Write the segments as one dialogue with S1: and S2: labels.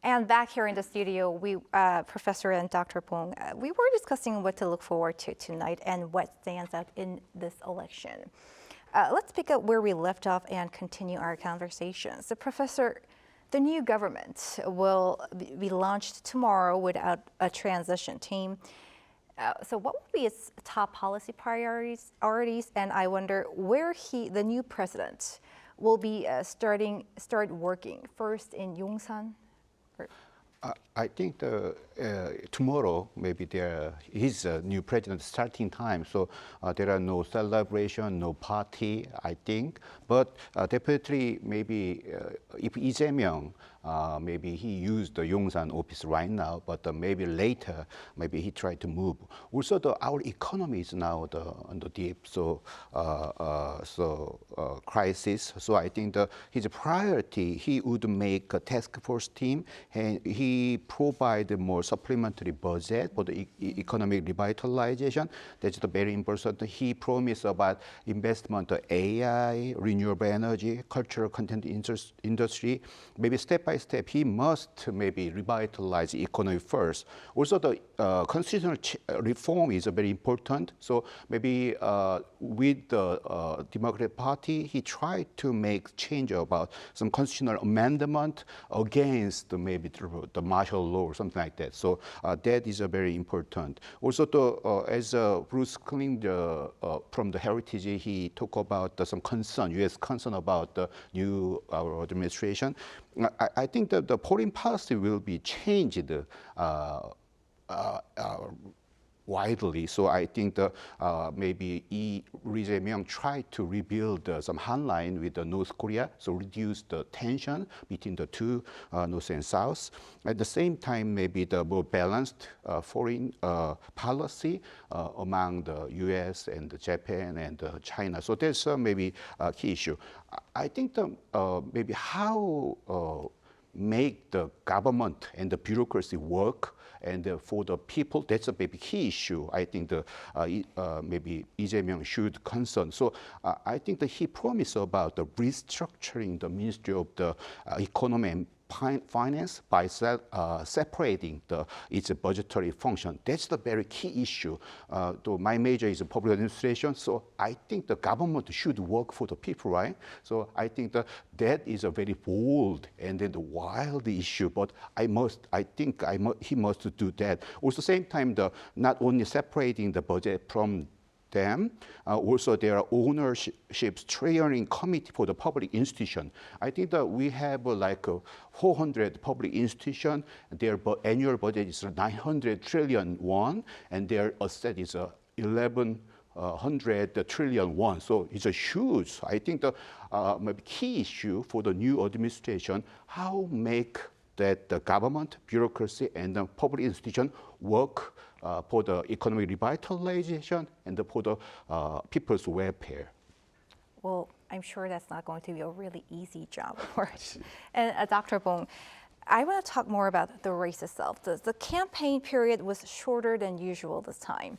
S1: And back here in the studio, Professor and Dr. Bong, we were discussing what to look forward to tonight and what stands out in this election. Let's pick up where we left off and continue our conversation. So, Professor, the new government will be launched tomorrow without a transition team. So what will be its top policy priorities? And I wonder where the new president, will be start working first in Yongsan?
S2: I think tomorrow maybe there is a new president starting time, so there are no celebration, no party, I think. But definitely maybe if Lee Jae-myung, maybe he used the Yongsan office right now, but maybe later maybe he tried to move. Also, our economy is now on the deep crisis. So I think his priority, he would make a task force team, and he provide more supplementary budget for the economic revitalization. That's very important. He promised about investment in AI, renewable energy, cultural content industry. Maybe step by step, he must maybe revitalize the economy first. Also, the constitutional reform is very important. So maybe with the Democratic Party, he tried to make change about some constitutional amendment against maybe the martial law or something like that. So that is very important. Also, as Bruce Kling from the Heritage, he talked about some concern, U.S. concern about the new administration. I think that the foreign policy will be changed widely. So I think maybe Lee Jae-myung tried to rebuild some hand line with North Korea, so reduce the tension between the two, North and South. At the same time, maybe the more balanced foreign policy among the U.S. and Japan and China. So that's maybe a key issue. I think maybe how make the government and the bureaucracy work and for the people, that's a maybe key issue. I think maybe Lee Jae-myung should concern. So I think that he promised about the restructuring the Ministry of the Economy and Finance by separating its budgetary function. That's the very key issue. My major is public administration, so I think the government should work for the people, right? So I think that is a very bold and then the wild issue, but he must do that. Also, same time, not only separating the budget from them, also there are ownership steering committee for the public institution. I think that we have like 400 public institution. Their annual budget is 900 trillion won, and their asset is 1,100 trillion won. So it's a huge. I think the maybe key issue for the new administration, how make that the government, bureaucracy, and the public institution work for the economic revitalization and for the people's welfare.
S1: Well, I'm sure that's not going to be a really easy job, of course. And Dr. Bong, I want to talk more about the race itself. The campaign period was shorter than usual this time,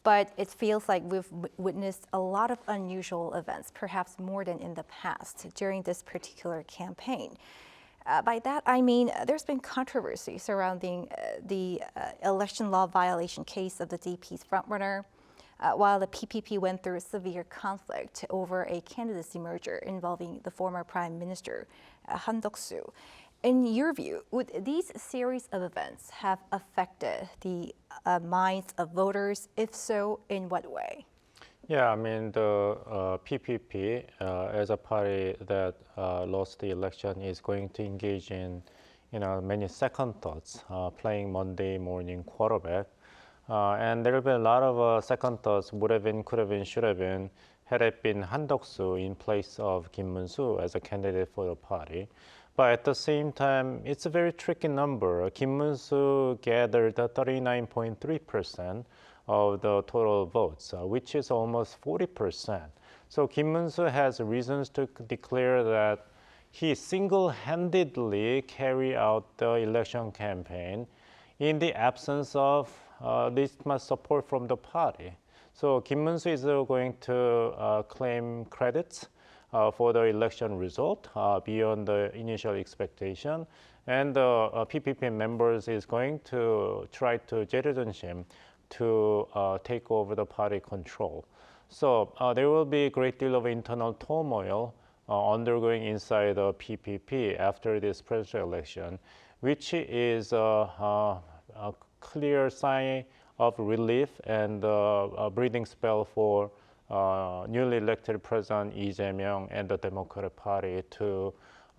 S1: but it feels like we've witnessed a lot of unusual events, perhaps more than in the past during this particular campaign. By that, I mean there's been controversy surrounding the election law violation case of the DP's frontrunner, while the PPP went through a severe conflict over a candidacy merger involving the former Prime Minister, Han Duck-soo. In your view, would these series of events have affected the minds of voters? If so, in what way?
S3: Yeah, I mean, the PPP, as a party that lost the election, is going to engage in, many second thoughts, playing Monday morning quarterback. And there have been a lot of second thoughts, would have been, could have been, should have been, had it been Han Duck-soo in place of Kim Moon-soo as a candidate for the party. But at the same time, it's a very tricky number. Kim Moon-soo gathered 39.3% of the total votes, which is almost 40%. So Kim Moon-soo has reasons to declare that he single-handedly carried out the election campaign in the absence of this much support from the party. So Kim Moon-soo is going to claim credits for the election result beyond the initial expectation. And the PPP members is going to try to jettison him to take over the party control. So there will be a great deal of internal turmoil undergoing inside the PPP after this presidential election, which is a clear sign of relief and a breathing spell for newly elected President Lee Jae-myung and the Democratic Party to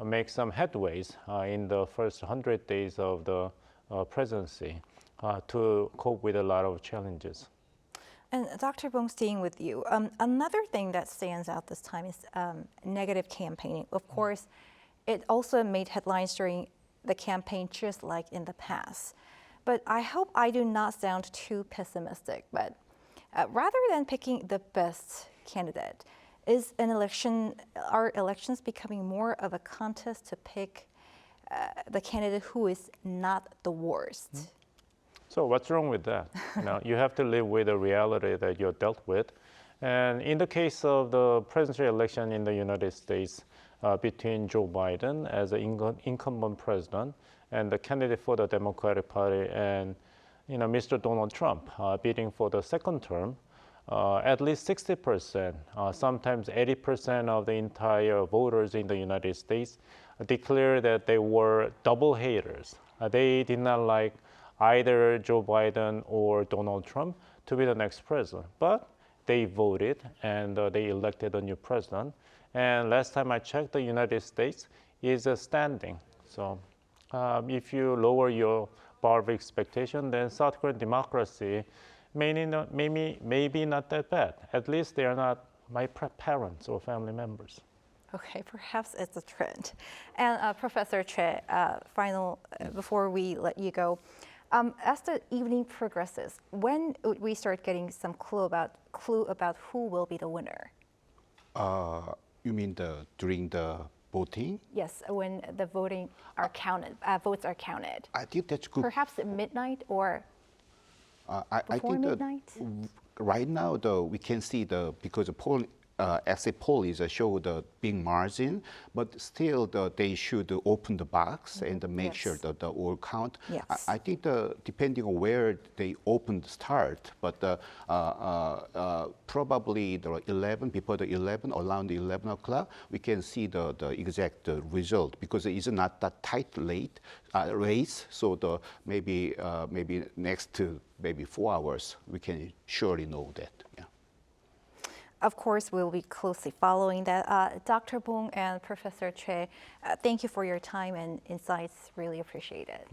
S3: make some headways in the first 100 days of the presidency to cope with a lot of challenges.
S1: And Dr. Bong, staying with you, another thing that stands out this time is negative campaigning. Of course, it also made headlines during the campaign, just like in the past. But I hope I do not sound too pessimistic, but rather than picking the best candidate, are elections becoming more of a contest to pick the candidate who is not the worst?
S3: So what's wrong with that? You have to live with the reality that you're dealt with. And in the case of the presidential election in the United States between Joe Biden as the incumbent president and the candidate for the Democratic Party and Mr. Donald Trump bidding for the second term, at least 60%, sometimes 80% of the entire voters in the United States declared that they were double haters. They did not like either Joe Biden or Donald Trump to be the next president. But they voted and they elected a new president. And last time I checked, the United States is standing. So if you lower your bar of expectation, then South Korean democracy maybe not that bad. At least they are not my parents or family members.
S1: Okay, perhaps it's a trend. And Professor Choi, before we let you go, as the evening progresses, when would we start getting some clue about who will be the winner?
S2: You mean during the voting?
S1: Yes, when the votes are counted.
S2: I think that's good.
S1: Perhaps at midnight or
S2: I
S1: before
S2: think
S1: midnight?
S2: Right now, we can see because the poll, exit poll is show the big margin, but still they should open the box and make sure that the all count.
S1: Yes.
S2: I think depending on where they open the start, but probably before the 11, around the 11 o'clock, we can see the exact result because it's not that tight race. So maybe next to maybe 4 hours, we can surely know that. Yeah.
S1: Of course, we'll be closely following that. Dr. Bong and Professor Choi, thank you for your time and insights. Really appreciate it.